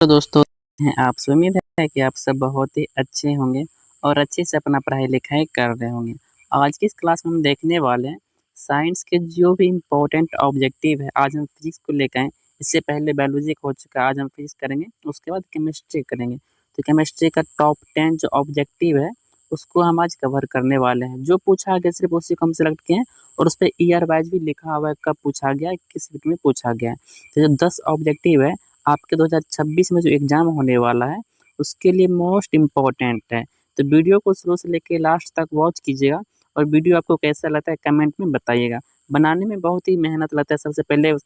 तो दोस्तों हैं आप से उम्मीद है कि आप सब बहुत ही अच्छे होंगे और अच्छे से अपना पढ़ाई लिखाई कर रहे होंगे। आज की इस क्लास में हम देखने वाले हैं साइंस के जो भी इम्पोर्टेंट ऑब्जेक्टिव है। आज हम फिजिक्स को लेकर आए, इससे पहले बायोलॉजी हो चुका है, आज हम फिजिक्स करेंगे, उसके बाद केमिस्ट्री करेंगे। तो केमिस्ट्री का टॉप 10 जो ऑब्जेक्टिव है उसको हम आज कवर करने वाले हैं। जो पूछा गया सिर्फ उसी को हम सेलेक्ट किए हैं और उस पर ईयर वाइज भी लिखा हुआ है, कब पूछा गया है, किस वीक में पूछा गया है। तो जो 10 ऑब्जेक्टिव है आपके 2026 में जो एग्ज़ाम होने वाला है उसके लिए मोस्ट इम्पोर्टेंट है। तो वीडियो को शुरू से लेके लास्ट तक वॉच कीजिएगा और वीडियो आपको कैसा लगता है कमेंट में बताइएगा। बनाने में बहुत ही मेहनत लगता है, सबसे पहले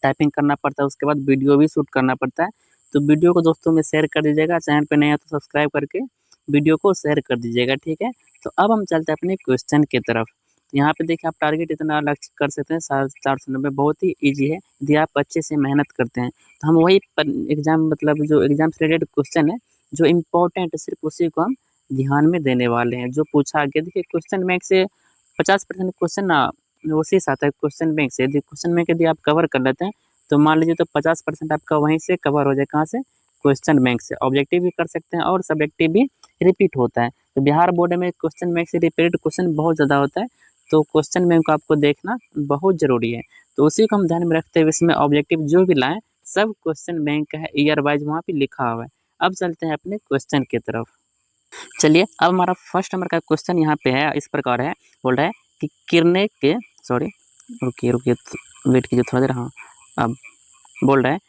टाइपिंग करना पड़ता है, उसके बाद वीडियो भी शूट करना पड़ता है। तो वीडियो को दोस्तों में शेयर कर दीजिएगा, चैनल पे नए हैं तो सब्सक्राइब करके वीडियो को शेयर कर दीजिएगा, ठीक है। तो अब हम चलते हैं अपने क्वेश्चन की तरफ। तो यहाँ पे देखिए आप टारगेट इतना लक्ष्य कर सकते हैं 490, बहुत ही ईजी है यदि आप अच्छे से मेहनत करते हैं। तो हम वही एग्जाम मतलब जो एग्जाम से रिलेटेड क्वेश्चन है जो इम्पोर्टेंट है सिर्फ उसी को हम ध्यान में देने वाले हैं। जो पूछा गया देखिए क्वेश्चन बैंक से 50% क्वेश्चन ना उसी से आता है। क्वेश्चन बैंक से यदि क्वेश्चन बैंक यदि आप कवर कर लेते हैं तो मान लीजिए तो 50% आपका वहीं से कवर हो जाए, कहाँ से, क्वेश्चन बैंक से। ऑब्जेक्टिव भी कर सकते हैं और सब्जेक्टिव भी रिपीट होता है। तो बिहार बोर्ड में क्वेश्चन बैंक से रिपीटेड क्वेश्चन बहुत ज़्यादा होता है, तो क्वेश्चन बैंक को आपको देखना बहुत ज़रूरी है। तो उसी को हम ध्यान में रखते हुए इसमें ऑब्जेक्टिव जो भी लाएँ सब क्वेश्चन बैंक का है, ईयर वाइज वहाँ पे लिखा हुआ है। अब चलते हैं अपने क्वेश्चन की तरफ। चलिए अब हमारा फर्स्ट नंबर का क्वेश्चन यहाँ पे है, इस प्रकार है। बोल रहा है कि किरणें के सॉरी रुकिए रुकिए वेट कीजिए थोड़ा देर। हाँ, अब बोल रहा है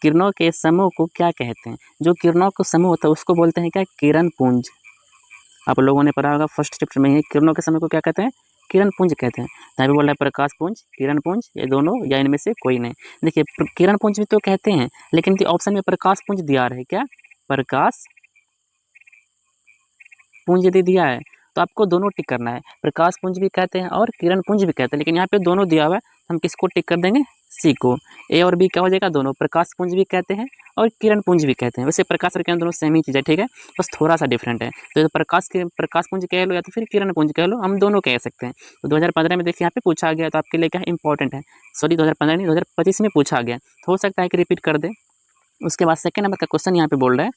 किरणों के समूह को क्या कहते हैं। जो किरणों का समूह होता है उसको बोलते हैं क्या, किरण पुंज। आप लोगों ने पढ़ा होगा फर्स्ट चैप्टर में ही, किरणों के समूह को क्या कहते हैं, किरण पुंज कहते हैं। यहाँ पे बोल रहा है प्रकाश पुंज, किरण पुंज, ये दोनों या इनमें से कोई नहीं। देखिए किरण पुंज भी तो कहते हैं लेकिन ऑप्शन में प्रकाश पुंज दिया है क्या, प्रकाश पुंज यदि दिया है तो आपको दोनों टिक करना है। प्रकाश पुंज भी कहते हैं और किरण पुंज भी कहते हैं, लेकिन यहाँ पे दोनों दिया हुआ है, हम किसको टिक कर देंगे, सी को। ए और बी क्या हो जाएगा, दोनों प्रकाश पुंज भी कहते हैं और किरण पुंज भी कहते हैं। वैसे प्रकाश और किरण दोनों सेम ही चीज़ है, ठीक है, बस थोड़ा सा डिफरेंट है। तो प्रकाश पुंज कह लो या तो फिर किरण पुंज कह लो, हम दोनों कह सकते हैं। तो 2015 में देखिए यहाँ पे पूछा गया, तो आपके लिए क्या इंपॉर्टेंट है, सॉरी 2015 नहीं 2025 में पूछा गया, तो हो सकता है कि रिपीट कर दे। उसके बाद सेकेंड नंबर का क्वेश्चन यहाँ पे बोल रहा है,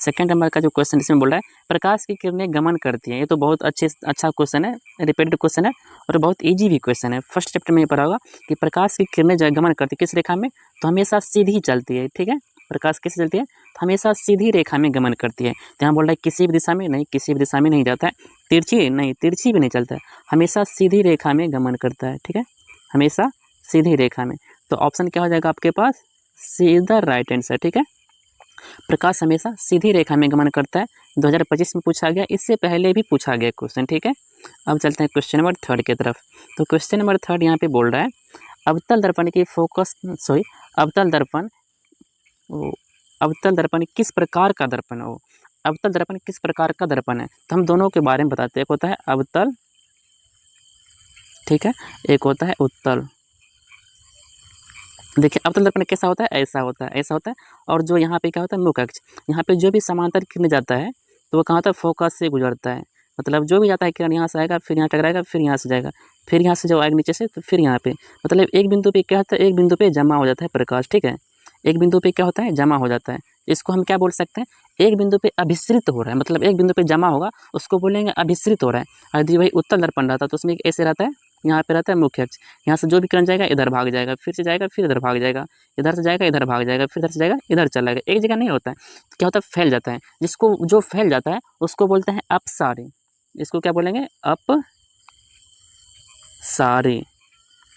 सेकंड नंबर का जो क्वेश्चन इसमें बोल रहा है प्रकाश की किरणें गमन करती हैं। ये तो बहुत अच्छा क्वेश्चन है, रिपीटेड क्वेश्चन है और बहुत इजी भी क्वेश्चन है। फर्स्ट चैप्टर में ये पढ़ा होगा कि प्रकाश की किरणें जो है गमन करती है किस रेखा में, तो हमेशा सीधी चलती है, ठीक है। प्रकाश कैसे चलती है, तो हमेशा सीधी रेखा में गमन करती है। तो यहाँ बोल रहा है किसी भी दिशा में नहीं, किसी भी दिशा में नहीं जाता है, तिरछी नहीं, तिरछी भी नहीं चलता है, हमेशा सीधी रेखा में गमन करता है, ठीक है, हमेशा सीधी रेखा में। तो ऑप्शन क्या हो जाएगा आपके पास, सीधा राइट आंसर, ठीक है। प्रकाश हमेशा सीधी रेखा में गमन करता है, 2025 में पूछा गया, इससे पहले भी पूछा गया क्वेश्चन, ठीक है। अब चलते हैं क्वेश्चन नंबर थर्ड की तरफ। तो क्वेश्चन नंबर थर्ड यहाँ पे बोल रहा है अवतल दर्पण की फोकस सॉरी अवतल दर्पण अवतल दर्पण किस प्रकार का दर्पण हो, अवतल दर्पण किस प्रकार का दर्पण है। तो हम दोनों के बारे में बताते हैं, एक होता है अवतल, ठीक है, एक होता है उत्तल। देखिए अवतल दर्पण कैसा होता है, ऐसा होता है, ऐसा होता है। और जो यहाँ पे क्या होता है मुख्य अक्ष, यहाँ पे जो भी समांतर किरण जाता है तो वो कहाँ होता है, फोकस से गुजरता है। मतलब जो भी जाता है किरण यहाँ से आएगा, फिर यहाँ टकराएगा, फिर यहाँ से जाएगा, फिर यहाँ से जो आएगा नीचे से, तो फिर यहाँ पे, मतलब एक बिंदु पे क्या होता है, एक बिंदु पे जमा हो जाता है प्रकाश, ठीक है, एक बिंदु पे क्या होता है, जमा हो जाता है। इसको हम क्या बोल सकते हैं, एक बिंदु पे अभिसरित हो रहा है, मतलब एक बिंदु पे जमा होगा उसको बोलेंगे अभिसरित हो रहा है। यदि वही उत्तल दर्पण रहता है तो उसमें ऐसे रहता है, यहाँ पे रहता है मुख्य अक्ष, यहाँ से जो भी किरण जाएगा इधर भाग जाएगा, फिर से जाएगा, फिर इधर भाग जाएगा, इधर से जाएगा इधर भाग जाएगा, फिर इधर से जाएगा इधर चला जाएगा, एक जगह नहीं होता है। तो क्या होता है, फैल जाता है। जिसको जो फैल जाता है उसको बोलते हैं अपसारी। इसको क्या बोलेंगे, अपसारी।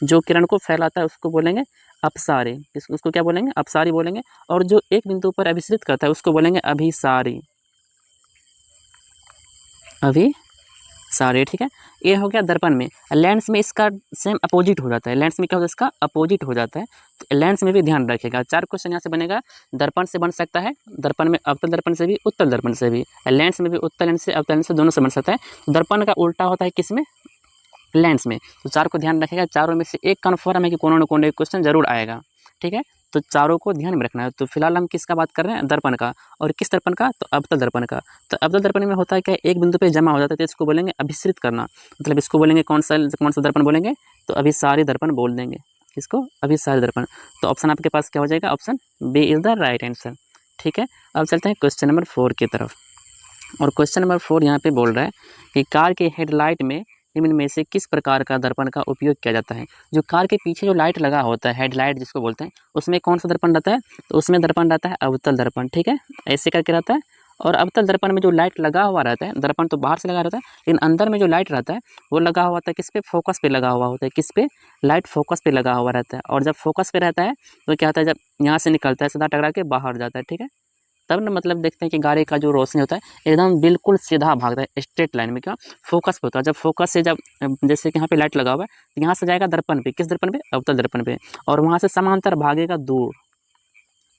जो किरण को फैलाता है उसको बोलेंगे अपसारी, उसको क्या बोलेंगे, अपसारी बोलेंगे। और जो एक बिंदु पर अभिसरित करता है उसको बोलेंगे अभिसारी, अभिसारी, ठीक है। ये हो गया दर्पण में। लेंस में इसका सेम अपोजिट हो जाता है, लेंस में क्या होता है, इसका अपोजिट हो जाता है। तो लेंस में भी ध्यान रखिएगा, 4 क्वेश्चन यहाँ से बनेगा। दर्पण से बन सकता है, दर्पण में अवतल दर्पण से भी, उत्तल दर्पण से भी, लेंस में भी उत्तल लेंस से अवतल लेंस से दोनों से बन सकता है। दर्पण का उल्टा होता है किसमें, लेंस में। तो 4 को ध्यान रखिएगा, चारों में से एक कन्फर्म है कि कोनो न कोनो एक क्वेश्चन जरूर आएगा, ठीक है। तो चारों को ध्यान में रखना है। तो फिलहाल हम किसका बात कर रहे हैं, दर्पण का। और किस दर्पण का, तो अवतल दर्पण का। तो अवतल दर्पण में होता है क्या, एक बिंदु पे जमा हो जाता है, तो इसको बोलेंगे अभिसरित करना। मतलब इसको बोलेंगे कौन सा दर्पण बोलेंगे, तो अभिसारी दर्पण बोल देंगे, इसको अभिसारी दर्पण। तो ऑप्शन आपके पास क्या हो जाएगा, option B is the right answer. ठीक है, अब चलते हैं क्वेश्चन नंबर 4 की तरफ। और क्वेश्चन नंबर 4 यहाँ पे बोल रहा है कि कार के हेडलाइट में निम्न में से किस प्रकार का दर्पण का उपयोग किया जाता है। जो कार के पीछे जो लाइट लगा होता है, हेडलाइट जिसको बोलते हैं, उसमें कौन सा दर्पण रहता है, तो उसमें दर्पण रहता है अवतल दर्पण। ठीक है, ऐसे करके रहता है। और अवतल दर्पण में जो लाइट लगा हुआ रहता है, दर्पण तो बाहर से लगा रहता है, लेकिन अंदर में जो लाइट रहता है वो लगा हुआ होता है किस पे, फोकस पे लगा हुआ होता है। किस पे, लाइट फोकस पे लगा हुआ रहता है। और जब फोकस पे रहता है तो क्या होता है, जब यहाँ से निकलता है सीधा टकरा के बाहर जाता है। ठीक है, तब ना मतलब देखते हैं कि गाड़ी का जो रोशनी होता है एकदम बिल्कुल सीधा भागता है स्ट्रेट लाइन में। क्या, फोकस पे होता है। जब फोकस से जब जैसे कि यहाँ पे लाइट लगा हुआ है तो यहाँ से जाएगा दर्पण पे, किस दर्पण पे, अवतल दर्पण पे, और वहाँ से समांतर भागेगा दूर।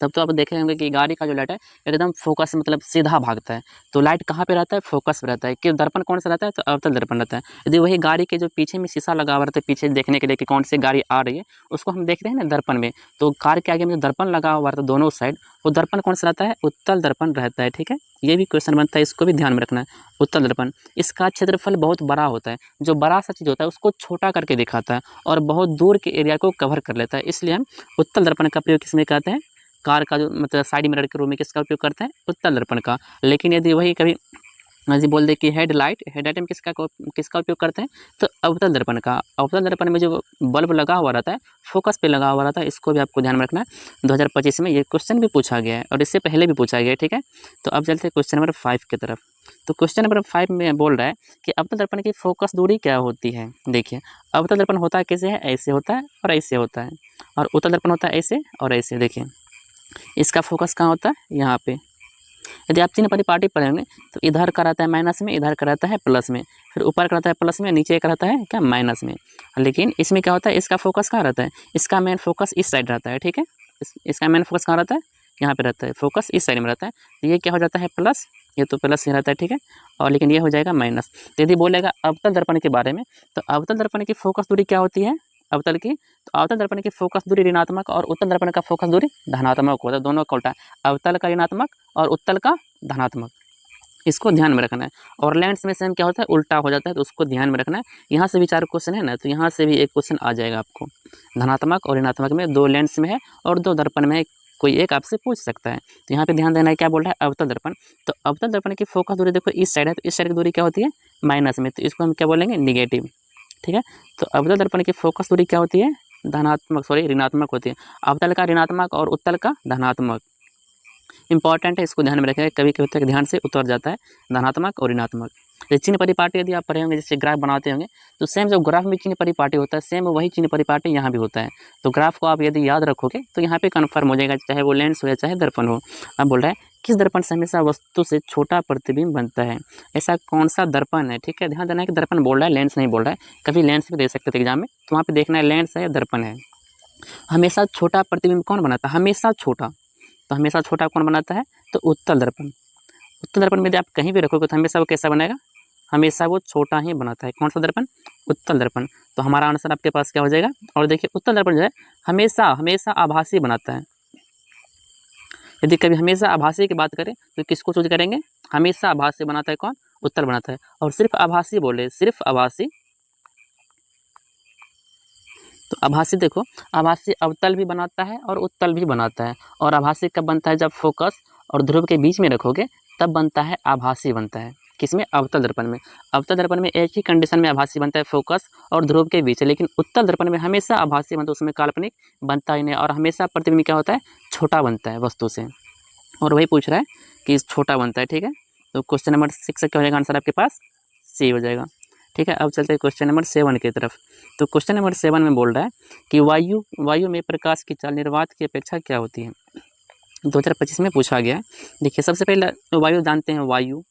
तब तो आप देखे होंगे कि गाड़ी का जो लाइट है एकदम फोकस मतलब सीधा भागता है। तो लाइट कहाँ पे रहता है, फोकस पे रहता है। कि दर्पण कौन सा रहता है, तो अवतल दर्पण रहता है। यदि वही गाड़ी के जो पीछे में शीशा लगा हुआ रहता है पीछे देखने के लिए कि कौन सी गाड़ी आ रही है, उसको हम देखते हैं ना दर्पण में, तो कार के आगे में जो दर्पण लगा हुआ रहता है दोनों साइड, वो दर्पण कौन सा रहता है, उत्तल दर्पण रहता है। ठीक है, ये भी क्वेश्चन बनता है, इसको भी ध्यान में रखना है। उत्तल दर्पण, इसका क्षेत्रफल बहुत बड़ा होता है। जो बड़ा सा चीज़ होता है उसको छोटा करके दिखाता है और बहुत दूर के एरिया को कवर कर लेता है। इसलिए हम उत्तल दर्पण का प्रयोग किसमें करते हैं, कार का जो मतलब साइड मिरर के रूप में किसका उपयोग करते हैं, उत्तल दर्पण का। लेकिन यदि वही कभी यदि बोल दे कि हेडलाइट में किसका उपयोग करते हैं, तो अवतल दर्पण का। अवतल दर्पण में जो बल्ब लगा हुआ रहता है, फोकस पे लगा हुआ रहता है, इसको भी आपको ध्यान में रखना है। 2025 में ये क्वेश्चन भी पूछा गया है और इससे पहले भी पूछा गया है। ठीक है, तो अब चलते हैं क्वेश्चन नंबर 5 की तरफ। तो क्वेश्चन नंबर 5 में बोल रहा है कि अवतल दर्पण की फोकस दूरी क्या होती है। देखिए, अवतल दर्पण होता है कैसे है, ऐसे होता है और ऐसे होता है, और उत्तल दर्पण होता है ऐसे और ऐसे। देखिए, इसका फोकस कहाँ होता है, यहाँ पे। यदि आप चिन्ह परिपाटी पढ़ेंगे तो इधर का रहता है माइनस में, इधर का रहता है प्लस में, फिर ऊपर का रहता है प्लस में, नीचे का रहता है क्या, माइनस में। लेकिन इसमें क्या होता है, इसका फोकस कहाँ रहता है, इसका मेन फोकस इस साइड रहता है। ठीक है, इसका मेन फोकस कहाँ रहता है, यहाँ पे रहता है, फोकस इस साइड में रहता है। तो ये क्या हो जाता है, प्लस, ये तो प्लस ही रहता है। ठीक है, और लेकिन ये हो जाएगा माइनस। तो यदि बोलेगा अवतल दर्पण के बारे में, तो अवतल दर्पण की फोकस दूरी क्या होती है, अवतल की, तो अवतल दर्पण की फोकस दूरी ऋणात्मक और उत्तल दर्पण का फोकस दूरी धनात्मक होता है। दोनों का उल्टा, अवतल का ऋणात्मक और उत्तल का धनात्मक, इसको ध्यान में रखना है। और लेंस में सेम क्या होता है, उल्टा हो जाता है, तो उसको ध्यान में रखना है। यहाँ से भी 4 क्वेश्चन है ना, तो यहाँ से भी एक क्वेश्चन आ जाएगा आपको। धनात्मक और ऋणात्मक में 2 लेंस में है और 2 दर्पण में है, कोई एक आपसे पूछ सकता है। तो यहाँ पे ध्यान देना है, क्या बोल रहा है, अवतल दर्पण। तो अवतल दर्पण की फोकस दूरी देखो इस साइड है, तो इस साइड की दूरी क्या होती है, माइनस में, तो इसको हम क्या बोलेंगे, निगेटिव। ठीक है, तो अवतल दर्पण की फोकस दूरी क्या होती है, ऋणात्मक होती है। अवतल का ऋणात्मक और उत्तल का धनात्मक। इंपॉर्टेंट है, इसको ध्यान में रखें, कभी कभी तक ध्यान से उतर जाता है, धनात्मक और ऋणात्मक। चिन्ह परिपाटी यदि आप पढ़े होंगे, जैसे ग्राफ बनाते होंगे, तो सेम जो ग्राफ में चिन्ह परिपाटी होता है, सेम वही चिन्ह परिपाटी यहाँ भी होता है। तो ग्राफ को आप यदि याद रखोगे तो यहाँ पे कन्फर्म हो जाएगा, चाहे वो लेंस हो या चाहे दर्पण हो। अब बोल रहा है किस दर्पण से हमेशा वस्तु से छोटा प्रतिबिंब बनता है, ऐसा कौन सा दर्पण है। ठीक है, ध्यान देना है कि दर्पण बोल रहा है, लेंस नहीं बोल रहा है। कभी लेंस भी दे सकते थे एग्जाम में, तो वहाँ पे देखना है लेंस है या दर्पण है। हमेशा छोटा प्रतिबिंब कौन बनाता है, हमेशा छोटा, तो हमेशा छोटा कौन बनाता है, तो उत्तल दर्पण। उत्तल दर्पण में यदि आप कहीं भी रखोगे तो हमेशा वो कैसा बनेगा, हमेशा वो छोटा ही बनाता है। कौन सा दर्पण, उत्तल दर्पण। तो हमारा आंसर आपके पास क्या हो जाएगा। और देखिए, उत्तल दर्पण जो है हमेशा हमेशा आभासी बनाता है। यदि कभी हमेशा आभासी की बात करें तो किसको चूज करेंगे, हमेशा आभासी बनाता है कौन, उत्तल बनाता है। और सिर्फ आभासी बोले, सिर्फ आभासी, तो आभासी देखो, आभासी अवतल भी बनाता है और उत्तल भी बनाता है। और आभासी कब बनता है, जब फोकस और ध्रुव के बीच में रखोगे तब बनता है, आभासी बनता है। किसमें, अवतल दर्पण में। अवतल दर्पण में एक ही कंडीशन में आभासी बनता है, फोकस और ध्रुव के बीच। लेकिन उत्तल दर्पण में हमेशा आभासी बनता है, उसमें काल्पनिक बनता ही नहीं, और हमेशा प्रतिबिंब क्या होता है, छोटा बनता है वस्तु से। और वही पूछ रहा है कि छोटा बनता है। ठीक है, तो क्वेश्चन नंबर 6 का क्या हो जाएगा आंसर आपके पास, सी हो जाएगा। ठीक है, अब चलते हैं क्वेश्चन नंबर 7 की तरफ। तो क्वेश्चन नंबर 7 में बोल रहा है कि वायु में प्रकाश की चाल निर्वात की अपेक्षा क्या होती है, 2025 में पूछा गया है। देखिए, सबसे पहले वायु जानते हैं, वायु।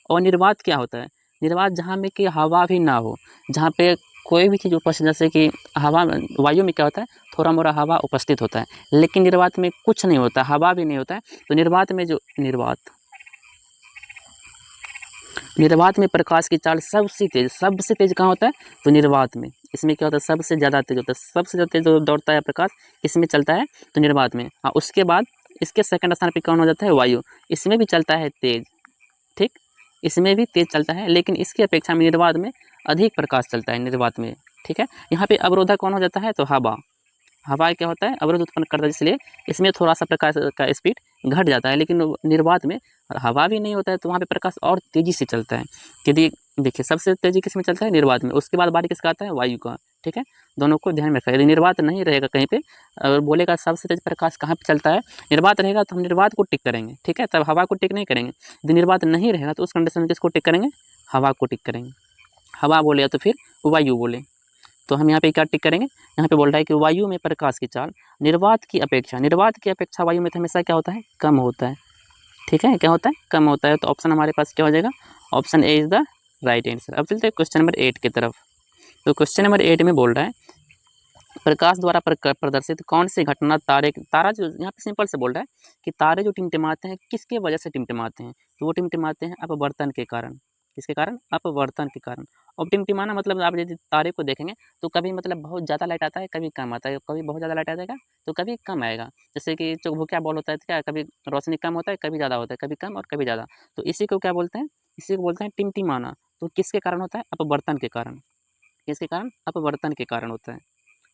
और निर्वात क्या होता है, निर्वात जहाँ में कि हवा भी ना हो, जहाँ पे कोई भी चीज़ उपस्थित, जैसे कि हवा, वायु में क्या होता है, थोड़ा मोड़ा हवा उपस्थित होता है, लेकिन निर्वात में कुछ नहीं होता, हवा भी नहीं होता है। तो निर्वात में जो निर्वात में प्रकाश की चाल सबसे तेज कहाँ होता है, तो निर्वात में। इसमें क्या होता है, सबसे ज़्यादा तेज होता है, सबसे ज़्यादा तेज जो दौड़ता है प्रकाश, इसमें चलता है, तो निर्वात में। हाँ, उसके बाद इसके सेकंड स्थान पे कौन हो जाता है, वायु। इसमें भी चलता है तेज, ठीक, इसमें भी तेज चलता है, लेकिन इसकी अपेक्षा में निर्वात में अधिक प्रकाश चलता है, निर्वात में। ठीक है, यहाँ पे अवरोधक कौन हो जाता है, तो हवा। हवा क्या होता है, अवरोध उत्पन्न करता है, इसलिए इसमें थोड़ा सा प्रकाश का स्पीड घट जाता है। लेकिन निर्वात में हवा भी नहीं होता है तो वहाँ पे प्रकाश और तेज़ी से चलता है। यदि देखिए सबसे तेज़ी किस में चलता है, निर्वात में, उसके बाद बारी किसका आता है, वायु का। ठीक है, दोनों को ध्यान में रखा है। यदि निर्वात नहीं रहेगा कहीं पे और बोलेगा सबसे तेज प्रकाश कहाँ पे चलता है, निर्वात रहेगा तो हम निर्वात को टिक करेंगे। ठीक है, तब हवा को टिक नहीं करेंगे। यदि निर्वात नहीं रहेगा तो उस कंडीशन में किसको टिक करेंगे, हवा को टिक करेंगे। हवा बोले या तो फिर वायु बोले, तो हम यहाँ पे क्या टिक करेंगे, यहाँ पे बोल रहा है कि वायु में प्रकाश की चाल निर्वात की अपेक्षा वायु में तो हमेशा क्या होता है, कम होता है। ठीक है, क्या होता है, कम होता है। तो ऑप्शन हमारे पास क्या हो जाएगा, option A is the right answer. अब चलते हैं क्वेश्चन नंबर 8 की तरफ। तो क्वेश्चन नंबर 8 में बोल रहा है प्रकाश द्वारा प्रदर्शित कौन सी घटना तारा जो यहाँ पे सिंपल से बोल रहा है कि तारे जो टिमटिमाते हैं किसके वजह से टिमटिमाते हैं, तो वो टिमटिमाते हैं अपवर्तन के कारण। किसके कारण, अपवर्तन के कारण। और टिमटिमाना मतलब आप यदि तारे को देखेंगे तो कभी मतलब बहुत ज़्यादा लाइट आता है, कभी कम आता है, कभी बहुत ज़्यादा लाइट आ जाएगा तो कभी कम आएगा। जैसे कि चुकभुकिया बॉल होता है, क्या कभी रोशनी कम होता है, कभी ज़्यादा होता है, कभी कम और कभी ज़्यादा। तो इसी को क्या बोलते हैं, इसी को बोलते हैं टिमटिमाना। तो किसके कारण होता है, अपवर्तन के कारण। किसके कारण, अपवर्तन के कारण होता है।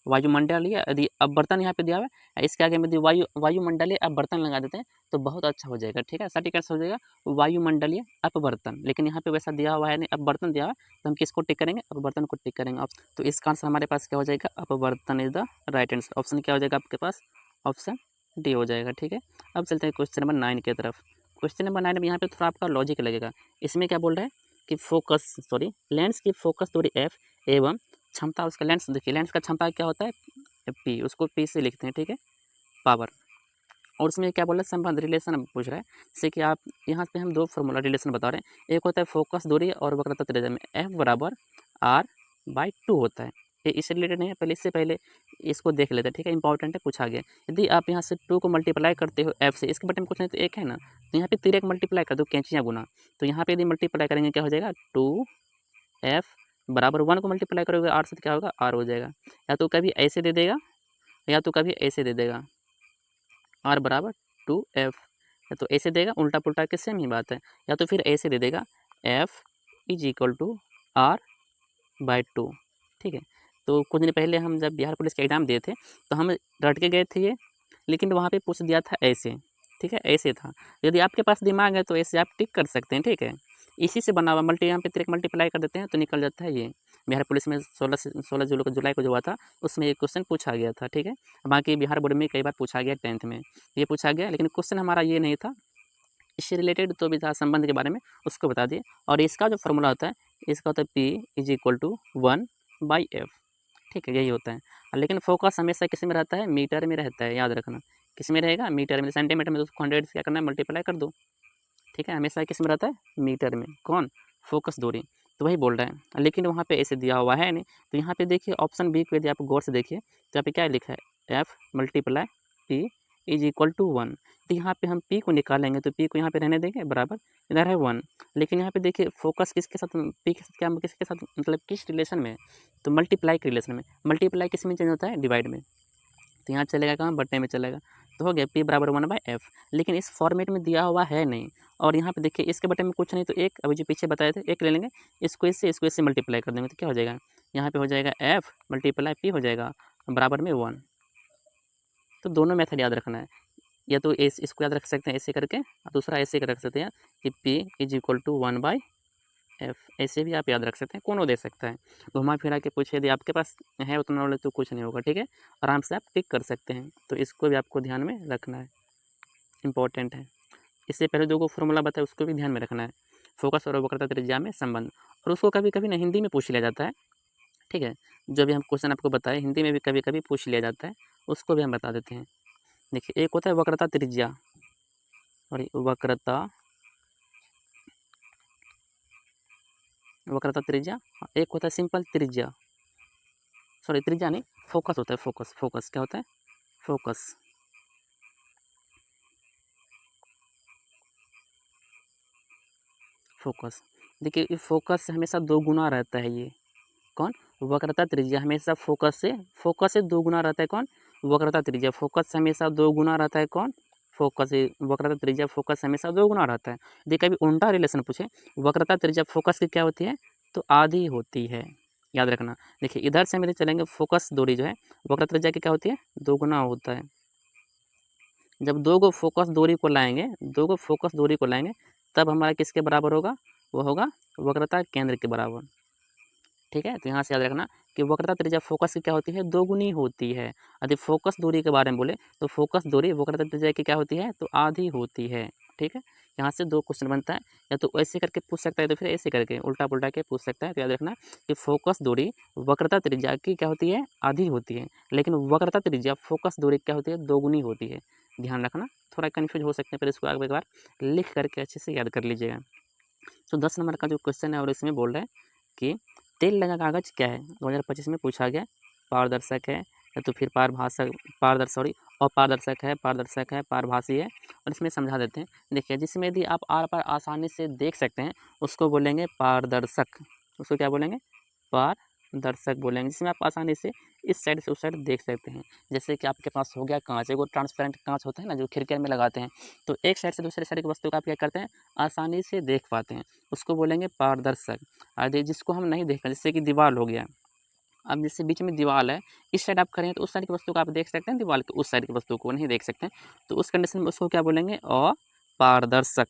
वायुमंडलीय यदि अपवर्तन यहाँ पे दिया हुआ है, इसके आगे में यदि वायुमंडलीय अपवर्तन लगा देते हैं तो बहुत अच्छा हो जाएगा। ठीक है, सटीक आंसर हो जाएगा वायुमंडलीय अपवर्तन। लेकिन यहाँ पे वैसा दिया हुआ है नहीं, अपवर्तन दिया हुआ है, तो हम किसको टिक करेंगे, अपवर्तन को टिक करेंगे। तो इसका आंसर हमारे पास क्या हो जाएगा, अपवर्तन is the right answer. Option क्या हो जाएगा आपके पास, ऑप्शन डी हो जाएगा। ठीक है, अब चलते हैं क्वेश्चन नंबर 9 की तरफ। क्वेश्चन नंबर 9 में यहाँ पे थोड़ा आपका लॉजिक लगेगा। इसमें क्या बोल रहा है कि लेंस की फोकस दूरी एफ एवं क्षमता उसका, लेंस देखिए, लेंस का क्षमता क्या होता है पी, उसको पी से लिखते हैं। ठीक है, पावर। और उसमें क्या बोल रहा है, संबंध, रिलेशन पूछ रहा है। जैसे कि आप यहाँ पे हम दो फॉर्मूला रिलेशन बता रहे हैं। एक होता है फोकस दूरी और वक्रता त्रिज्या में एफ बराबर r/2 होता है। ये इससे रिलेटेड नहीं है, पहले इससे पहले इसको देख लेते हैं। ठीक है, इंपॉर्टेंट है, पूछा गया। यदि आप यहाँ से 2 को मल्टीप्लाई करते हो एफ से, इसके बटे में कुछ नहीं तो एक है ना, तो यहाँ पे 3 मल्टीप्लाई कर दो, कैंचियाँ गुना। तो यहाँ पे यदि मल्टीप्लाई करेंगे क्या हो जाएगा, 2f बराबर 1 को मल्टीप्लाई करोगे r से तो क्या होगा, r हो जाएगा। या तो कभी ऐसे दे देगा या तो कभी ऐसे दे देगा, r बराबर 2f। या तो ऐसे देगा, उल्टा पुल्टा के सेम ही बात है। या तो फिर ऐसे दे देगा f is equal to r/2। ठीक है, तो कुछ दिन पहले हम जब बिहार पुलिस का एग्ज़ाम दिए थे तो हम रट के गए थे ये, लेकिन वहाँ पे पूछ दिया था ऐसे। ठीक है, ऐसे था। यदि आपके पास दिमाग है तो ऐसे आप टिक कर सकते हैं। ठीक है, इसी से बना हुआ यहाँ पे त्रिक मल्टीप्लाई कर देते हैं तो निकल जाता है ये। बिहार पुलिस में 16 जुलाई को जो हुआ था उसमें ये क्वेश्चन पूछा गया था। ठीक है, बाकी बिहार बोर्ड में कई बार पूछा गया, 10th में ये पूछा गया, लेकिन क्वेश्चन हमारा ये नहीं था। इससे रिलेटेड तो भी था, संबंध के बारे में, उसको बता दिए। और इसका जो फॉर्मूला होता है, इसका होता है P is equal to 1/f। ठीक है, यही होता है। लेकिन फोकस हमेशा किस में रहता है, मीटर में रहता है, याद रखना। किस में रहेगा, मीटर में। सेंटीमीटर में तो उसको 100 से क्या करना है, मल्टीप्लाई कर दो। ठीक है, हमेशा किस में रहता है, मीटर में। कौन, फोकस दूरी। तो वही बोल रहे हैं, लेकिन वहाँ पे ऐसे दिया हुआ है नहीं। तो यहाँ पे देखिए ऑप्शन बी को यदि आप गौर से देखिए तो यहाँ पे क्या लिखा है, F multiply P is equal to 1। तो यहाँ पे हम पी को निकालेंगे तो पी को यहाँ पे रहने देंगे बराबर, इधर है 1। लेकिन यहाँ पे देखिए फोकस किसके साथ, पी के साथ, क्या किसके साथ, मतलब किस रिलेशन में, तो मल्टीप्लाई के रिलेशन में। मल्टीप्लाई किस में चेंज होता है, डिवाइड में। तो यहाँ चलेगा कहाँ, बट्टे में चलेगा। तो हो गया P बराबर 1/f। लेकिन इस फॉर्मेट में दिया हुआ है नहीं। और यहाँ पे देखिए इसके बटे में कुछ नहीं तो एक, अभी जो पीछे बताए थे, एक ले लेंगे, इसको इससे मल्टीप्लाई कर देंगे तो क्या हो जाएगा, यहाँ पे हो जाएगा f मल्टीप्लाई P हो जाएगा बराबर में 1। तो दोनों मेथड याद रखना है, या तो इसको याद रख सकते हैं ऐसे करके, और दूसरा ऐसे कर रख सकते हैं कि P is equal to 1/f। ऐसे भी आप याद रख सकते हैं, कौन दे सकता है। घुमा फिरा के पूछे, यदि आपके पास है उतना नॉलेज तो कुछ नहीं होगा। ठीक है, आराम से आप टिक कर सकते हैं। तो इसको भी आपको ध्यान में रखना है, इंपॉर्टेंट है। इससे पहले जो फॉर्मूला बताया उसको भी ध्यान में रखना है, फोकस और वक्रता त्रिज्या में संबंध। और उसको कभी कभी ना हिंदी में पूछ लिया जाता है। ठीक है, जो भी हम क्वेश्चन आपको बताए हिंदी में भी कभी कभी पूछ लिया जाता है, उसको भी हम बता देते हैं। देखिए, एक होता है वक्रता त्रिज्या, और वक्रता त्रिज्या, एक होता है सिंपल त्रिज्या, त्रिज्या नहीं, फोकस होता है, फोकस क्या होता है, फोकस। देखिए, ये फोकस से हमेशा 2 गुना रहता है ये, कौन, वक्रता त्रिज्या हमेशा फोकस से 2 गुना रहता है। कौन, वक्रता त्रिज्या। फोकस से हमेशा 2 गुना रहता है। कौन, वक्रता त्रिज्या फोकस से हमेशा 2 गुना रहता है। देखिए, कभी उल्टा रिलेशन पूछे, वक्रता त्रिज्या फोकस की क्या होती है, तो आधी होती है। याद रखना। देखिए इधर से हम यदि चलेंगे फोकस दूरी जो है वक्रता त्रिज्या की क्या होती है, दोगुना होता है। जब दो गो फोकस दूरी को लाएंगे तब हमारा किसके बराबर होगा, वो होगा वक्रता केंद्र के बराबर। ठीक है, तो यहाँ से याद रखना कि वक्रता त्रिज्या फोकस की क्या होती है, दोगुनी होती है। यदि फोकस दूरी के बारे में बोले तो फोकस दूरी वक्रता त्रिज्या की क्या होती है, तो आधी होती है। ठीक है, यहाँ से दो क्वेश्चन बनता है, या तो ऐसे करके पूछ सकता है तो फिर ऐसे करके उल्टा पुल्टा के पूछ सकता है। तो याद रखना कि फोकस दूरी वक्रता त्रिज्या की क्या होती है, आधी होती है, लेकिन वक्रता त्रिज्या फोकस दूरी क्या होती है, दोगुनी होती है। ध्यान रखना, थोड़ा कन्फ्यूज हो सकते हैं, पर इसको एक बार लिख करके अच्छे से याद कर लीजिएगा। तो 10 नंबर का जो क्वेश्चन है और इसमें बोल रहा है कि तेल लगा कागज क्या है, 2025 में पूछा गया। पारदर्शक है या तो फिर पारदर्शक है, पारभासी है, और इसमें समझा देते हैं। देखिए जिसमें यदि आप आर पार आसानी से देख सकते हैं उसको बोलेंगे पारदर्शक। उसको क्या बोलेंगे, पारदर्शक बोलेंगे। जिसमें आप आसानी से इस साइड से उस साइड देख सकते हैं। जैसे कि आपके पास हो गया कांच, एगो ट्रांसपेरेंट कांच होता है ना, जो खिड़की में लगाते हैं, तो एक साइड से दूसरे साइड की वस्तु को आप क्या करते हैं, आसानी से देख पाते हैं, उसको बोलेंगे पारदर्शक। और जिसको हम नहीं देख पाते, जैसे कि दीवार हो गया, अब जैसे बीच में दीवार है, इस साइड आप करें तो उस साइड की वस्तु को आप देख सकते हैं, दीवार की उस साइड की वस्तु को नहीं देख सकते हैं, तो उस कंडीशन में उसको क्या बोलेंगे, अपारदर्शक।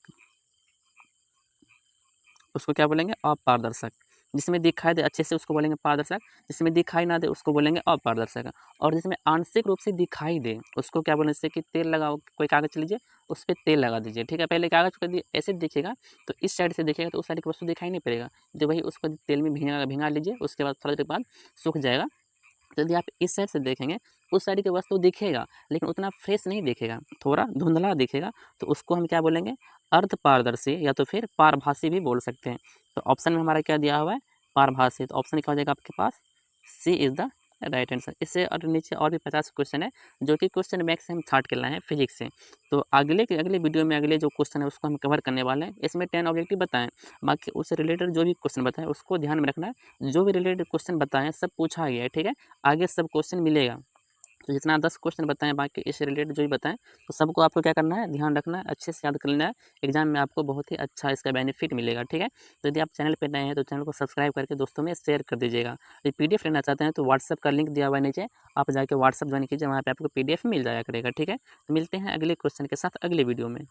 उसको क्या बोलेंगे, अपारदर्शक। जिसमें दिखाई दे अच्छे से उसको बोलेंगे पारदर्शक, जिसमें दिखाई ना दे उसको बोलेंगे अपारदर्शक। और जिसमें आंशिक रूप से दिखाई दे उसको क्या बोलेंगे, जैसे कि तेल लगाओ, कोई कागज लीजिए उस पर तेल लगा दीजिए। ठीक है, पहले कागज को ऐसे देखिएगा तो इस साइड से देखिएगा तो उस साइड की वस्तु दिखाई नहीं पड़ेगा, जो वही उसको तेल में भिंगा लीजिए, उसके बाद थोड़ी देर बाद सूख जाएगा। तो यदि आप इस साइड से देखेंगे उस साइड की वस्तु दिखेगा, लेकिन उतना फ्रेश नहीं दिखेगा, थोड़ा धुंधला दिखेगा, तो उसको हम क्या बोलेंगे, अर्ध पारदर्शी या तो फिर पारभासी भी बोल सकते हैं। तो ऑप्शन में हमारा क्या दिया हुआ है, पारभासी। तो ऑप्शन क्या हो जाएगा आपके पास, सी इज़ द राइट आंसर। इससे और नीचे और भी 50 क्वेश्चन है, जो कि क्वेश्चन बैंक से हम छाट के लाए हैं फिजिक्स से। तो अगले वीडियो में अगले जो क्वेश्चन है उसको हम कवर करने वाले हैं। इसमें 10 ऑब्जेक्टिव बताएं, बाकी उससे रिलेटेड जो भी क्वेश्चन बताएं उसको ध्यान में रखना है। जो भी रिलेटेड क्वेश्चन बताएं सब पूछा गया है, ठीक है, आगे सब क्वेश्चन मिलेगा। तो जितना 10 क्वेश्चन बताएं, बाकी इससे रिलेटेड जो भी बताएं, तो सबको आपको क्या करना है, ध्यान रखना है, अच्छे से याद कर लेना है। एग्जाम में आपको बहुत ही अच्छा इसका बेनिफिट मिलेगा। ठीक है, तो यदि आप चैनल पर नए हैं तो चैनल को सब्सक्राइब करके दोस्तों में शेयर कर दीजिएगा। यदि पीडीएफ लेना चाहते हैं तो व्हाट्सएप का लिंक दिया हुआ है नीचे, आप जाके व्हाट्सएप ज्वाइन कीजिए, वहाँ पर आपको पीडीएफ मिल जाया करेगा। ठीक है, तो मिलते हैं अगले क्वेश्चन के साथ अगले वीडियो में।